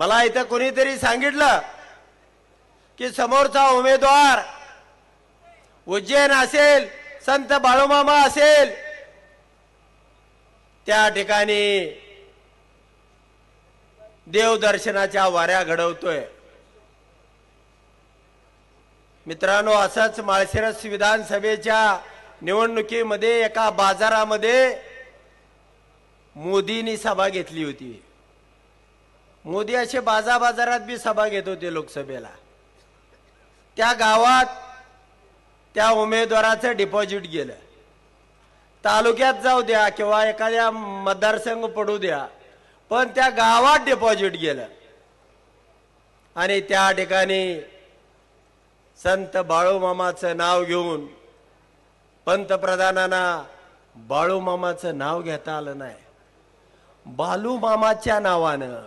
मला इथं कोणीतरी सांगितलं की समोरचा उमेदवार उज्जैन असेल, संत बाळूमामा असेल, त्या ठिकाणी देवदर्शनाच्या वाऱ्या घडवतोय। मित्रांनो, असंच माळशिरस विधानसभेच्या निवडणुकीमध्ये एका बाजारामध्ये मोदींनी सभा घेतली होती। मोदी असे बाजारात बी सभा घेत होते लोकसभेला। त्या गावात त्या उमेदवाराचं डिपॉझिट गेलं। तालुक्यात जाऊ द्या किंवा एखाद्या मतदारसंघ पडू द्या, पण त्या गावात डिपॉझिट गेलं। आणि त्या ठिकाणी संत बाळूमामाचं नाव घेऊन पंतप्रधानांना बाळूमामाचं नाव घेता आलं नाही, बालूमामाच्या नावानं